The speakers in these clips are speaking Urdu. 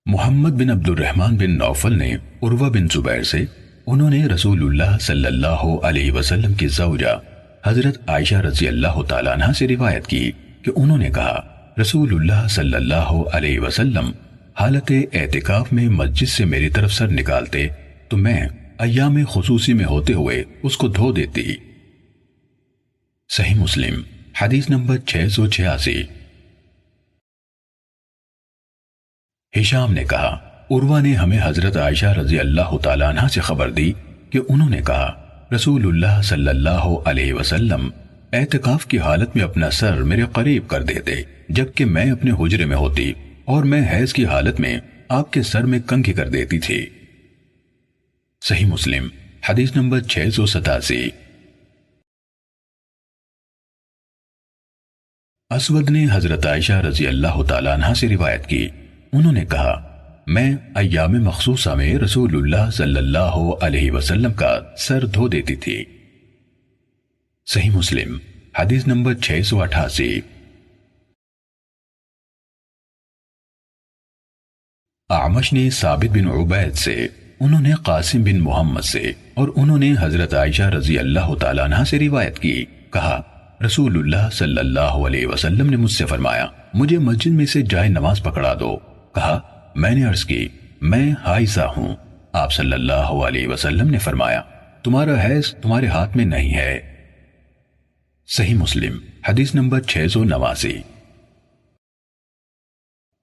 محمد بن عبد الرحمن بن نوفل نے عروہ بن زبیر سے انہوں نے رسول اللہ صلی اللہ علیہ وسلم کی زوجہ حضرت عائشہ رضی اللہ تعالیٰ عنہ سے روایت کی کہ انہوں نے کہا رسول اللہ صلی اللہ علیہ وسلم حالت اعتکاف میں مسجد سے میری طرف سر نکالتے تو میں ایام خصوصی میں ہوتے ہوئے اس کو دھو دیتی۔ صحیح مسلم حدیث نمبر 686۔ ہشام نے کہا عروہ نے ہمیں حضرت عائشہ رضی اللہ تعالیٰ عنہ سے خبر دی کہ انہوں نے کہا رسول اللہ صلی اللہ علیہ وسلم اعتکاف کی حالت میں اپنا سر میرے قریب کر دیتے جبکہ میں اپنے حجرے میں ہوتی اور میں حیض کی حالت میں آپ کے سر میں کنگھی کر دیتی تھی۔ صحیح مسلم حدیث نمبر 687۔ اسود نے حضرت عائشہ رضی اللہ تعالیٰ عنہ سے روایت کی انہوں نے کہا میں ایام مخصوصہ میں رسول اللہ صلی اللہ علیہ وسلم کا سر دھو دیتی تھی۔ صحیح مسلم حدیث نمبر 688۔ اعمش نے ثابت بن عبید سے انہوں نے قاسم بن محمد سے اور انہوں نے حضرت عائشہ رضی اللہ تعالیٰ عنہ سے روایت کی کہا رسول اللہ صلی اللہ علیہ وسلم نے مجھ سے فرمایا مجھے مسجد میں سے جائے نماز پکڑا دو۔ کہا میں نے عرض کی میں حائضہ ہوں۔ آپ صلی اللہ علیہ وسلم نے فرمایا تمہارا حیض تمہارے ہاتھ میں نہیں ہے۔ صحیح مسلم حدیث نمبر 689۔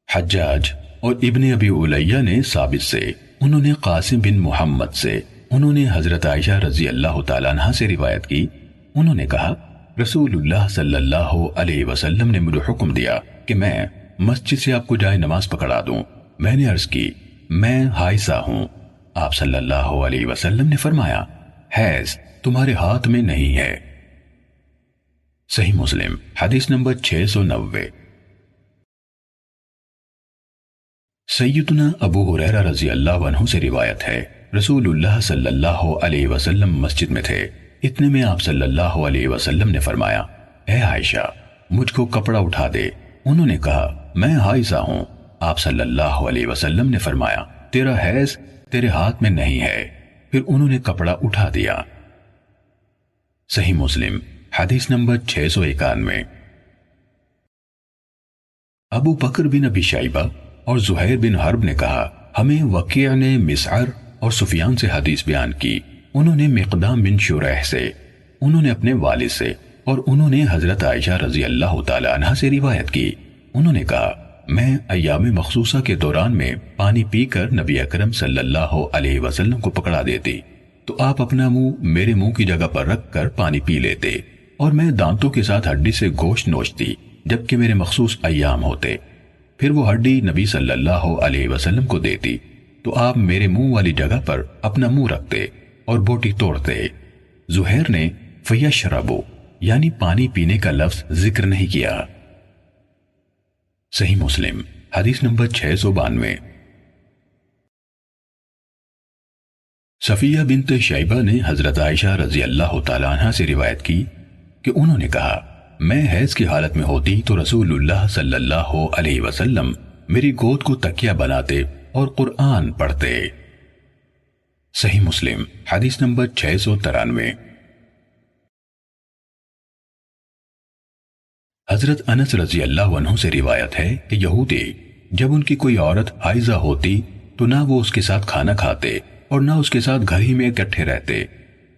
حجاج اور ابن ابی علیہ نے ثابت سے انہوں نے قاسم بن محمد سے انہوں نے حضرت عائشہ رضی اللہ تعالیٰ عنہ سے روایت کی انہوں نے کہا رسول اللہ صلی اللہ علیہ وسلم نے مجھے حکم دیا کہ میں مسجد سے آپ کو جائے نماز پکڑا دوں۔ میں نے عرض کی میں حائضہ ہوں۔ آپ صلی اللہ علیہ وسلم نے فرمایا حیض تمہارے ہاتھ میں نہیں ہے۔ صحیح مسلم حدیث نمبر 690۔ سیدنا ابو ہریرہ رضی اللہ عنہ سے روایت ہے رسول اللہ صلی اللہ علیہ وسلم مسجد میں تھے اتنے میں آپ صلی اللہ علیہ وسلم نے فرمایا اے عائشہ مجھ کو کپڑا اٹھا دے۔ انہوں نے کہا میں حائضہ ہوں۔ آپ صلی اللہ علیہ وسلم نے فرمایا تیرا حیض تیرے ہاتھ میں نہیں ہے۔ پھر انہوں نے کپڑا اٹھا دیا۔ صحیح مسلم حدیث نمبر 691۔ ابو بکر بن ابی شیبہ اور زہیر بن حرب نے کہا ہمیں وکیع نے مسعر اور سفیان سے حدیث بیان کی انہوں نے مقدام بن شریح سے انہوں نے اپنے والد سے اور انہوں نے حضرت عائشہ رضی اللہ تعالی عنہ سے روایت کی انہوں نے کہا میں ایام مخصوصہ کے دوران میں پانی پی کر نبی اکرم صلی اللہ علیہ وسلم کو پکڑا دیتی تو آپ اپنا منہ میرے منہ کی جگہ پر رکھ کر پانی پی لیتے اور میں دانتوں کے ساتھ ہڈی سے گوشت نوچتی جبکہ میرے مخصوص ایام ہوتے پھر وہ ہڈی نبی صلی اللہ علیہ وسلم کو دیتی تو آپ میرے منہ والی جگہ پر اپنا منہ رکھتے اور بوٹی توڑتے۔ زہیر نے فیشربو یعنی پانی پینے کا لفظ ذکر نہیں کیا۔ صحیح مسلم حدیث نمبر 692۔ صفیہ بنت شیبہ نے حضرت عائشہ رضی اللہ تعالیٰ عنہ سے روایت کی کہ انہوں نے کہا میں حیض کی حالت میں ہوتی تو رسول اللہ صلی اللہ علیہ وسلم میری گود کو تکیہ بناتے اور قرآن پڑھتے۔ صحیح مسلم حدیث نمبر 693۔ حضرت انس رضی اللہ عنہ سے روایت ہے کہ یہودی جب ان کی کوئی عورت حائضہ ہوتی تو نہ وہ اس کے ساتھ کھانا کھاتے اور نہ اس کے ساتھ گھر ہی میں اکٹھے رہتے۔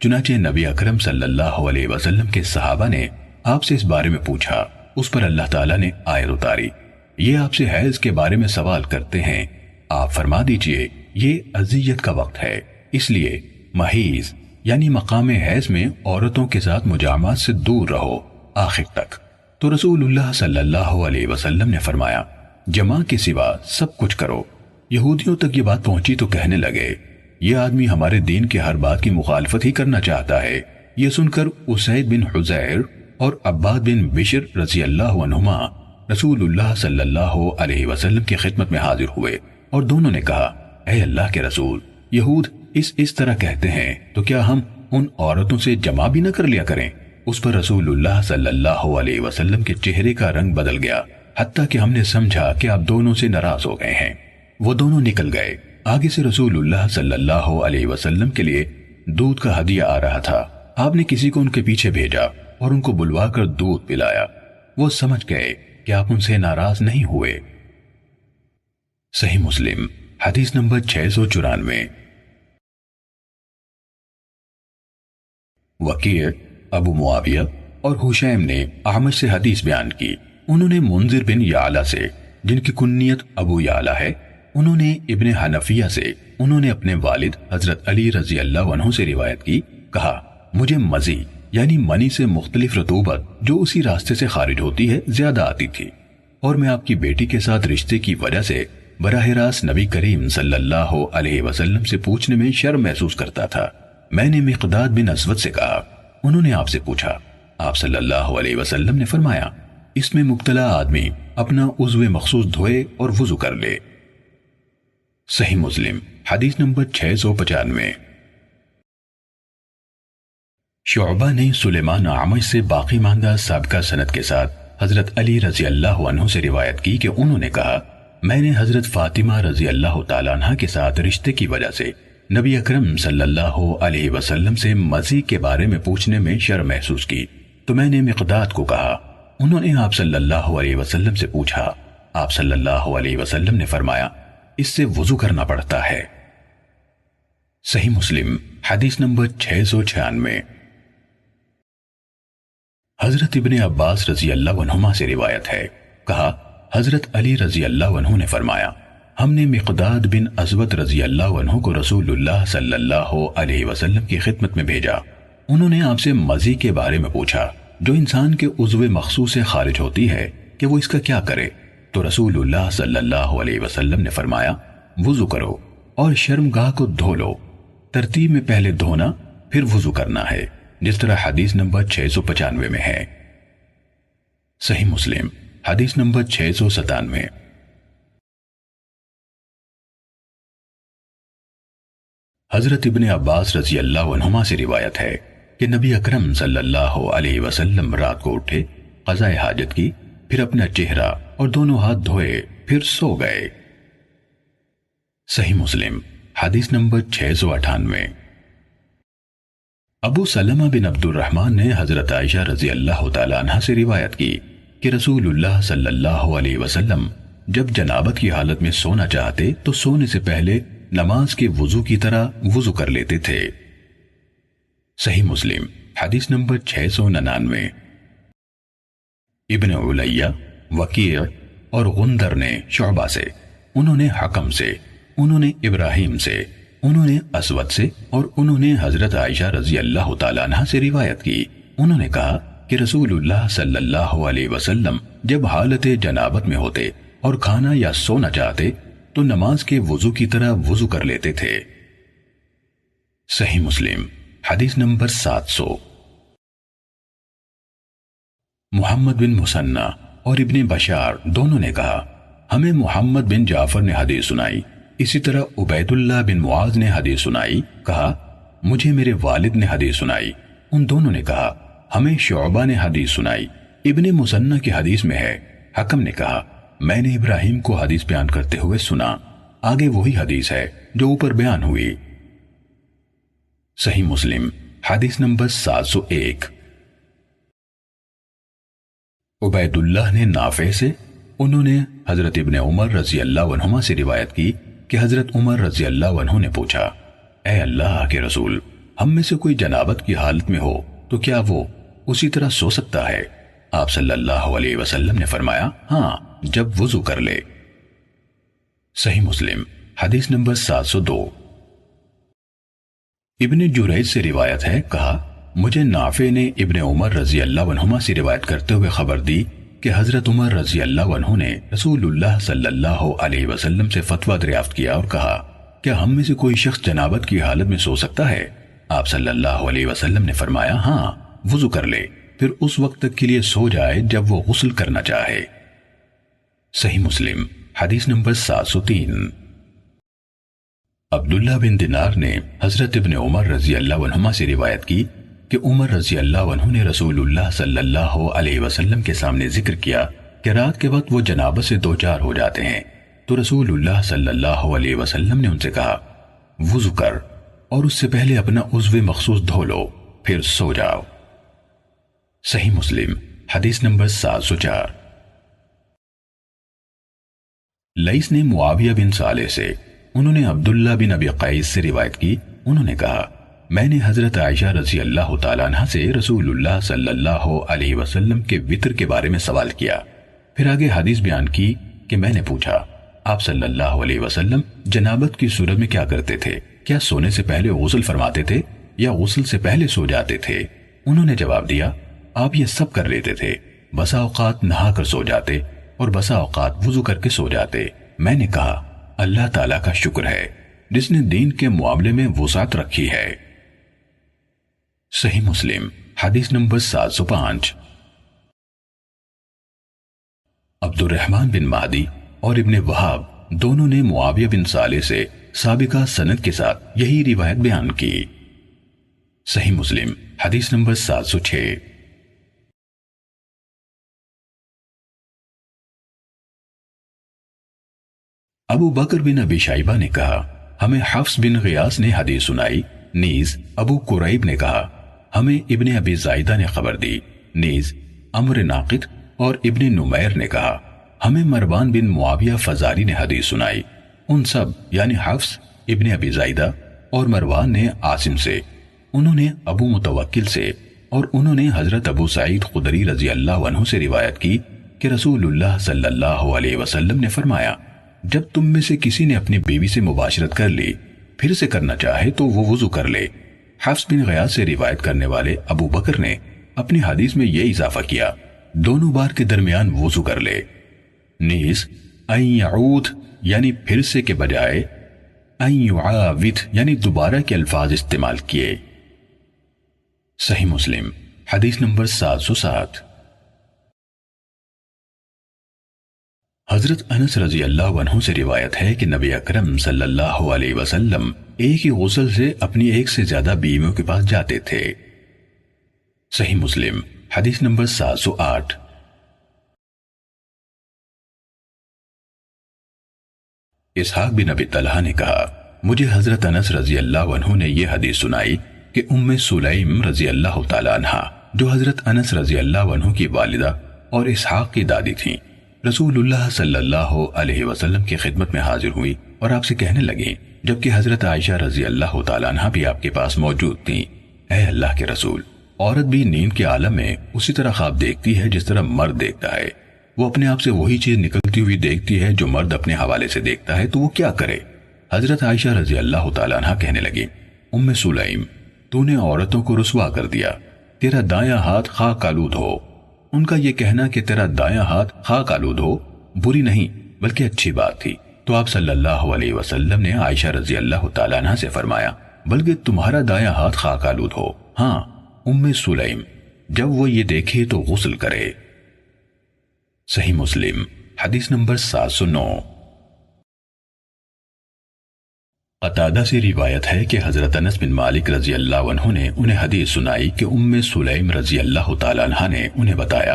چنانچہ نبی اکرم صلی اللہ علیہ وسلم کے صحابہ نے آپ سے اس بارے میں پوچھا اس پر اللہ تعالیٰ نے آیت اتاری یہ آپ سے حیض کے بارے میں سوال کرتے ہیں آپ فرما دیجئے یہ اذیت کا وقت ہے اس لیے محیض یعنی مقام حیض میں عورتوں کے ساتھ مجامعات سے دور رہو آخر تک۔ تو رسول اللہ صلی اللہ علیہ وسلم نے فرمایا جماع کے سوا سب کچھ کرو۔ یہودیوں تک یہ بات پہنچی تو کہنے لگے یہ آدمی ہمارے دین کے ہر بات کی مخالفت ہی کرنا چاہتا ہے۔ یہ سن کر اسید بن حضیر اور عباد بن بشر رضی اللہ عنہما رسول اللہ صلی اللہ علیہ وسلم کی خدمت میں حاضر ہوئے اور دونوں نے کہا اے اللہ کے رسول یہود اس طرح کہتے ہیں تو کیا ہم ان عورتوں سے جمع بھی نہ کر لیا کریں؟ اس پر رسول اللہ صلی اللہ علیہ وسلم کے چہرے کا رنگ بدل گیا حتیٰ کہ ہم نے سمجھا کہ آپ دونوں سے ناراض ہو گئے ہیں۔ وہ دونوں نکل گئے۔ آگے سے رسول اللہ صلی اللہ علیہ وسلم کے لیے دودھ کا ہدیہ آ رہا تھا۔ آپ نے کسی کو ان کے پیچھے بھیجا اور ان کو بلوا کر دودھ پلایا۔ وہ سمجھ گئے کہ آپ ان سے ناراض نہیں ہوئے۔ صحیح مسلم حدیث نمبر 694۔ وکیع، ابو معاویہ اور حشیم نے اعمش سے حدیث بیان کی۔ انہوں نے منذر بن یعلا سے، جن کی کنیت ابو یعلا ہے، انہوں نے ابن حنفیہ سے، انہوں نے اپنے والد حضرت علی رضی اللہ عنہ سے روایت کی، کہا مجھے مزی یعنی منی سے مختلف رطوبت جو اسی راستے سے خارج ہوتی ہے زیادہ آتی تھی، اور میں آپ کی بیٹی کے ساتھ رشتے کی وجہ سے براہ راست نبی کریم صلی اللہ علیہ وسلم سے پوچھنے میں شرم محسوس کرتا تھا۔ میں نے مقداد بن اسود سے کہا، انہوں نے آپ سے پوچھا۔ آپ صلی اللہ علیہ وسلم نے فرمایا، اس میں مبتلا آدمی اپنا عضو مخصوص دھوئے اور وضو کر لے۔ صحیح مسلم حدیث نمبر 695۔ شعبہ نے سلیمان اعمش سے باقی ماندہ سابقہ سند کے ساتھ حضرت علی رضی اللہ عنہ سے روایت کی کہ انہوں نے کہا، میں نے حضرت فاطمہ رضی اللہ تعالیٰ عنہ کے ساتھ رشتے کی وجہ سے نبی اکرم صلی اللہ علیہ وسلم سے مزی کے بارے میں پوچھنے میں شرم محسوس کی، تو میں نے مقداد کو کہا۔ انہوں نے آپ صلی اللہ علیہ وسلم سے پوچھا۔ آپ صلی اللہ علیہ وسلم نے فرمایا، اس سے وضو کرنا پڑتا ہے۔ صحیح مسلم حدیث نمبر 696۔ حضرت ابن عباس رضی اللہ عنہما سے روایت ہے، کہا حضرت علی رضی اللہ عنہ نے فرمایا، ہم نے مقداد بن اسود رضی اللہ عنہ کو رسول اللہ صلی اللہ علیہ وسلم کی خدمت میں بھیجا۔ انہوں نے آپ سے مزی کے بارے میں پوچھا جو انسان کے عضو مخصوص سے خارج ہوتی ہے کہ وہ اس کا کیا کرے، تو رسول اللہ صلی اللہ علیہ وسلم نے فرمایا، وضو کرو اور شرمگاہ کو دھو لو۔ ترتیب میں پہلے دھونا پھر وضو کرنا ہے، جس طرح حدیث نمبر 695 میں ہے۔ صحیح مسلم حدیث نمبر 697۔ حضرت ابن عباس رضی اللہ عنہما سے روایت ہے کہ نبی اکرم صلی اللہ علیہ وسلم رات کو اٹھے، قضاء حاجت کی، پھر اپنا چہرہ اور دونوں ہاتھ دھوئے، پھر سو گئے۔ صحیح مسلم حدیث نمبر 698۔ ابو سلمہ بن عبد الرحمن نے حضرت عائشہ رضی اللہ تعالیٰ عنہ سے روایت کی کہ رسول اللہ صلی اللہ علیہ وسلم جب جنابت کی حالت میں سونا چاہتے تو سونے سے پہلے نماز کے وضو کی طرح وضو کر لیتے تھے۔ صحیح مسلم حدیث نمبر 699۔ ابن علیہ، وکیع اور غندر نے شعبہ سے، انہوں نے حکم سے، انہوں نے ابراہیم سے، انہوں نے اسود سے اور انہوں نے حضرت عائشہ رضی اللہ تعالیٰ عنہ سے روایت کی۔ انہوں نے کہا کہ رسول اللہ صلی اللہ علیہ وسلم جب حالت جنابت میں ہوتے اور کھانا یا سونا چاہتے تو نماز کے وضو کی طرح وضو کر لیتے تھے۔ صحیح مسلم حدیث نمبر 700۔ محمد بن مثنى اور ابن بشار دونوں نے کہا، ہمیں محمد بن جعفر نے حدیث سنائی، اسی طرح عبید اللہ بن معاذ نے حدیث سنائی، کہا مجھے میرے والد نے حدیث سنائی۔ ان دونوں نے کہا ہمیں شعبہ نے حدیث سنائی۔ ابن مثنى کی حدیث میں ہے، حکم نے کہا میں نے ابراہیم کو حدیث بیان کرتے ہوئے سنا۔ آگے وہی حدیث ہے جو اوپر بیان ہوئی۔ صحیح مسلم حدیث نمبر 701۔ عبید اللہ نے نافع سے، انہوں نے حضرت ابن عمر رضی اللہ عنہما سے روایت کی کہ حضرت عمر رضی اللہ عنہ نے پوچھا، اے اللہ کے رسول، ہم میں سے کوئی جنابت کی حالت میں ہو تو کیا وہ اسی طرح سو سکتا ہے؟ آپ صلی اللہ علیہ وسلم نے فرمایا، ہاں، جب وضو کر لے۔ صحیح مسلم حدیث نمبر 702۔ ابن جریج سے روایت ہے، کہا مجھے نافع نے ابن عمر رضی اللہ عنہما سے روایت کرتے ہوئے خبر دی کہ حضرت عمر رضی اللہ عنہ نے رسول اللہ صلی اللہ علیہ وسلم سے فتویٰ دریافت کیا اور کہا، کیا ہم میں سے کوئی شخص جنابت کی حالت میں سو سکتا ہے؟ آپ صلی اللہ علیہ وسلم نے فرمایا، ہاں، وضو کر لے، پھر اس وقت تک کے لیے سو جائے جب وہ غسل کرنا چاہے۔ صحیح مسلم حدیث نمبر 703۔ عبداللہ بن دینار نے حضرت ابن عمر رضی اللہ عنہما سے روایت کی کہ عمر رضی اللہ عنہ نے رسول اللہ صلی اللہ علیہ وسلم کے سامنے ذکر کیا کہ رات کے وقت وہ جنابت سے دوچار ہو جاتے ہیں، تو رسول اللہ صلی اللہ علیہ وسلم نے ان سے کہا، وضو کر اور اس سے پہلے اپنا عضو مخصوص دھو لو، پھر سو جاؤ۔ صحیح مسلم حدیث نمبر 704۔ لئیس نے معاویہ بن صالح سے، انہوں نے عبداللہ بن ابی قیس سے روایت کی، انہوں نے کہا، میں نے حضرت عائشہ رضی اللہ تعالیٰ عنہ سے رسول اللہ صلی اللہ علیہ وسلم کے وطر کے بارے میں سوال کیا، پھر آگے حدیث بیان کی کہ میں نے پوچھا، آپ صلی اللہ علیہ وسلم جنابت کی صورت میں کیا کرتے تھے؟ کیا سونے سے پہلے غسل فرماتے تھے یا غسل سے پہلے سو جاتے تھے؟ انہوں نے جواب دیا، آپ یہ سب کر لیتے تھے، بسا اوقات نہا کر سو جاتے اور بسا اوقات وضو کر کے سو جاتے۔ میں نے کہا، اللہ تعالیٰ کا شکر ہے جس نے دین کے معاملے میں وسعت رکھی ہے۔ صحیح مسلم حدیث نمبر 705۔ عبد الرحمن بن مہدی اور ابن وہاب دونوں نے معاویہ بن صالح سے سابقہ سند کے ساتھ یہی روایت بیان کی۔ صحیح مسلم حدیث نمبر 706۔ ابو بکر بن ابی شیبہ نے کہا، ہمیں حفص بن غیاث نے حدیث سنائی، نیز ابو قریب نے کہا، ہمیں ابن ابی زائدہ نے خبر دی، نیز عمرو ناقد اور ابن نمیر نے کہا، ہمیں مروان بن معاویہ فزاری نے حدیث سنائی۔ ان سب یعنی حفص، ابن ابی زائدہ اور مروان نے عاصم سے، انہوں نے ابو متوکل سے، اور انہوں نے حضرت ابو سعید خدری رضی اللہ عنہ سے روایت کی کہ رسول اللہ صلی اللہ علیہ وسلم نے فرمایا، جب تم میں سے کسی نے اپنی بیوی سے مباشرت کر لی پھر سے کرنا چاہے تو وہ وضو کر لے۔ حفص بن غیاث سے روایت کرنے والے ابو بکر نے اپنی حدیث میں یہ اضافہ کیا، دونوں بار کے درمیان وضو کر لے۔ نیز ان یعود یعنی پھر سے کے بجائے ان یعاود یعنی دوبارہ کے الفاظ استعمال کیے۔ صحیح مسلم حدیث نمبر 707۔ حضرت انس رضی اللہ عنہ سے روایت ہے کہ نبی اکرم صلی اللہ علیہ وسلم ایک ہی غسل سے اپنی ایک سے زیادہ بیویوں کے پاس جاتے تھے۔ صحیح مسلم حدیث نمبر 708۔ اسحاق بن ابی طلحہ نے کہا، مجھے حضرت انس رضی اللہ عنہ نے یہ حدیث سنائی کہ ام سلیم رضی اللہ تعالیٰ عنہ، جو حضرت انس رضی اللہ عنہ کی والدہ اور اسحاق کی دادی تھیں، رسول اللہ صلی اللہ علیہ وسلم کی خدمت میں حاضر ہوئی اور آپ سے کہنے لگیں، جبکہ حضرت عائشہ رضی اللہ تعالیٰ عنہ بھی آپ کے پاس موجود تھیں، اے اللہ کے رسول، عورت بھی نیند کے عالم میں اسی طرح خواب دیکھتی ہے جس طرح مرد دیکھتا ہے، وہ اپنے آپ سے وہی چیز نکلتی ہوئی دیکھتی ہے جو مرد اپنے حوالے سے دیکھتا ہے، تو وہ کیا کرے؟ حضرت عائشہ رضی اللہ تعالیٰ عنہ کہنے لگی، ام سلیم، تو نے عورتوں کو رسوا کر دیا، تیرا دایاں ہاتھ خاک آلود ہو۔ ان کا یہ کہنا کہ تیرا دایاں ہاتھ خاک آلود ہو بری نہیں بلکہ اچھی بات تھی، تو آپ صلی اللہ علیہ وسلم نے عائشہ رضی اللہ تعالیٰ عنہ سے فرمایا، بلکہ تمہارا دایاں ہاتھ خاک آلود ہو، ہاں ام سلیم، جب وہ یہ دیکھے تو غسل کرے۔ صحیح مسلم حدیث نمبر 709۔ قتادہ سے روایت ہے کہ حضرت انس بن مالک رضی اللہ عنہ نے انہیں حدیث سنائی کہ ام سلیم رضی اللہ تعالیٰ عنہ نے انہیں بتایا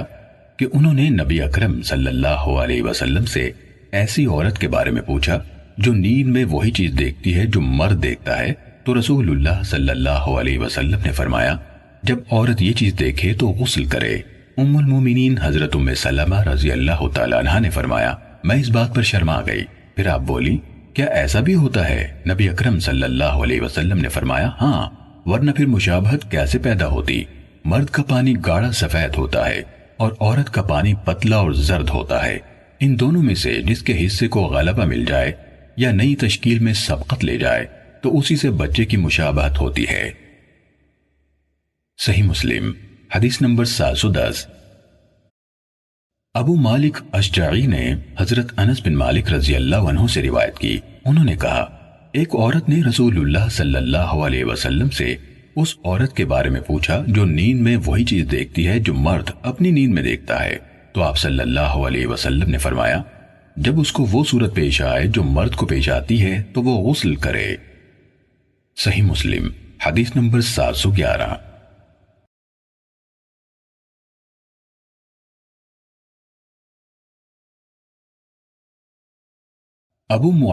کہ انہوں نے نبی اکرم صلی اللہ علیہ وسلم سے ایسی عورت کے بارے میں پوچھا جو نیند میں وہی چیز دیکھتی ہے جو مرد دیکھتا ہے، تو رسول اللہ صلی اللہ علیہ وسلم نے فرمایا، جب عورت یہ چیز دیکھے تو غسل کرے۔ ام المومنین حضرت ام سلمہ رضی اللہ تعالیٰ عنہ نے فرمایا، میں اس بات پر شرما گئی، پھر آپ بولی، کیا ایسا بھی ہوتا ہے؟ نبی اکرم صلی اللہ علیہ وسلم نے فرمایا، ہاں، ورنہ پھر مشابہت کیسے پیدا ہوتی؟ مرد کا پانی گاڑھا سفید ہوتا ہے اور عورت کا پانی پتلا اور زرد ہوتا ہے، ان دونوں میں سے جس کے حصے کو غلبہ مل جائے یا نئی تشکیل میں سبقت لے جائے تو اسی سے بچے کی مشابہت ہوتی ہے۔ صحیح مسلم حدیث نمبر 710۔ ابو مالک اشجعی نے حضرت انس بن مالک رضی اللہ عنہ سے روایت کی، انہوں نے کہا، ایک عورت نے رسول اللہ صلی اللہ علیہ وسلم سے اس عورت کے بارے میں پوچھا جو نیند میں وہی چیز دیکھتی ہے جو مرد اپنی نیند میں دیکھتا ہے، تو آپ صلی اللہ علیہ وسلم نے فرمایا، جب اس کو وہ صورت پیش آئے جو مرد کو پیش آتی ہے تو وہ غسل کرے۔ صحیح مسلم حدیث نمبر 711۔ ابو مع...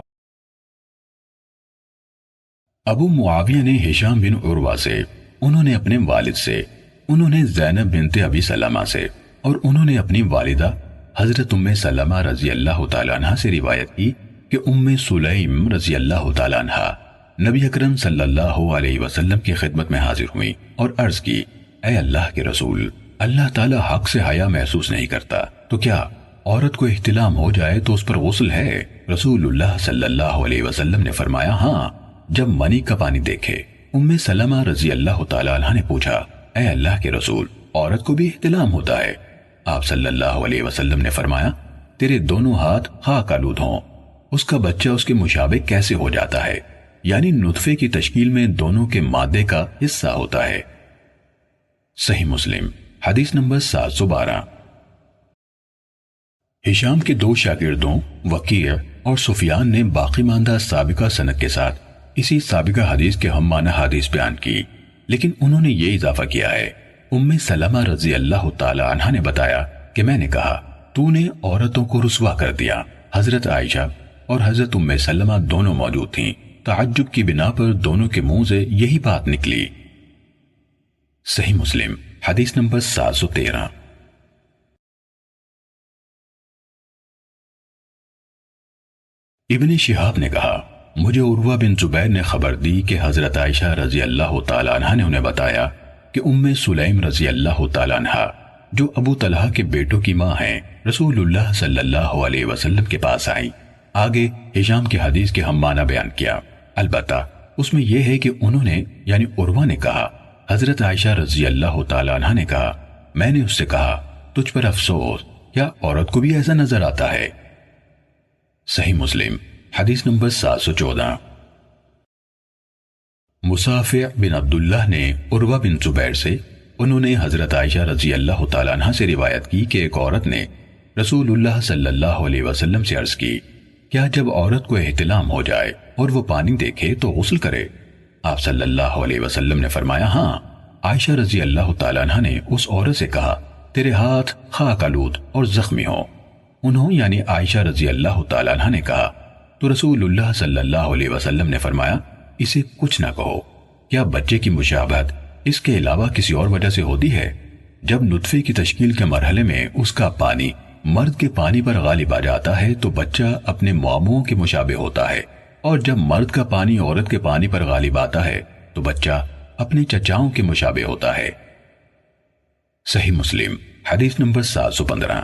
ابو معاویہ نے ہشام بن عروہ سے، انہوں نے اپنے والد سے، انہوں نے زینب بنت ابی سلمہ سے، اور انہوں نے اپنی والدہ حضرت ام سلمہ رضی اللہ تعالیٰ عنہ سے روایت کی کہ ام سلیم رضی اللہ تعالیٰ عنہ نبی اکرم صلی اللہ علیہ وسلم کی خدمت میں حاضر ہوئی اور عرض کی، اے اللہ کے رسول، اللہ تعالیٰ حق سے حیا محسوس نہیں کرتا، تو کیا عورت کو احتلام ہو جائے تو اس پر غسل ہے؟ رسول اللہ صلی اللہ علیہ وسلم نے فرمایا، ہاں، جب منی کا پانی دیکھے۔ ام سلمہ رضی اللہ تعالیٰ عنہ نے پوچھا، اے اللہ کے رسول، عورت کو بھی احتلام ہوتا ہے؟ آپ صلی اللہ علیہ وسلم نے فرمایا، تیرے دونوں ہاتھ خاک آلود ہوں، اس کا بچہ اس کے مشابہ کیسے ہو جاتا ہے؟ یعنی نطفے کی تشکیل میں دونوں کے مادے کا حصہ ہوتا ہے۔ صحیح مسلم حدیث نمبر 712۔ ہشام کے دو شاگردوں وکیع اور سفیان نے باقی ماندہ سابقہ سند کے ساتھ اسی سابقہ حدیث کے ہم معنی حدیث بیان کی، لیکن انہوں نے یہ اضافہ کیا ہے، ام سلمہ رضی اللہ تعالی عنہ نے بتایا کہ میں نے کہا، تو نے عورتوں کو رسوا کر دیا۔ حضرت عائشہ اور حضرت ام سلمہ دونوں موجود تھیں، تعجب کی بنا پر دونوں کے منہ سے یہی بات نکلی۔ صحیح مسلم حدیث نمبر 713۔ ابن شہاب نے کہا، مجھے عروہ بن زبیر نے خبر دی کہ حضرت عائشہ رضی اللہ تعالیٰ عنہ نے انہیں بتایا کہ ام سلیم رضی اللہ تعالیٰ عنہ، جو ابو طلحہ کے بیٹوں کی ماں ہیں، رسول اللہ صلی اللہ علیہ وسلم کے پاس آئیں۔ آگے ہشام کی حدیث کے ہم معنی بیان کیا، البتہ اس میں یہ ہے کہ انہوں نے یعنی عروہ نے کہا، حضرت عائشہ رضی اللہ تعالیٰ عنہ نے کہا، میں نے اس سے کہا، تجھ پر افسوس، کیا عورت کو بھی ایسا نظر آتا ہے؟ صحیح مسلم حدیث نمبر 714۔ مصافع بن عبداللہ نے عروہ بن زبیر سے، انہوں نے حضرت عائشہ رضی اللہ تعالیٰ عنہ سے روایت کی کہ ایک عورت نے رسول اللہ صلی اللہ علیہ وسلم سے عرض کی، کیا جب عورت کو احتلام ہو جائے اور وہ پانی دیکھے تو غسل کرے؟ آپ صلی اللہ علیہ وسلم نے فرمایا، ہاں۔ عائشہ رضی اللہ تعالیٰ عنہ نے اس عورت سے کہا، تیرے ہاتھ خاک آلود اور زخمی ہوں۔ انہوں یعنی عائشہ رضی اللہ تعالیٰ عنہ نے کہا تو رسول اللہ صلی اللہ علیہ وسلم نے فرمایا، اسے کچھ نہ کہو، کیا بچے کی مشابہت اس کے علاوہ کسی اور وجہ سے ہوتی ہے؟ جب نطفے کی تشکیل کے مرحلے میں اس کا پانی مرد کے پانی پر غالب آ جاتا ہے تو بچہ اپنے ماموں کے مشابہ ہوتا ہے، اور جب مرد کا پانی عورت کے پانی پر غالب آتا ہے تو بچہ اپنے چچاؤں کے مشابہ ہوتا ہے۔ صحیح مسلم حدیث نمبر 715۔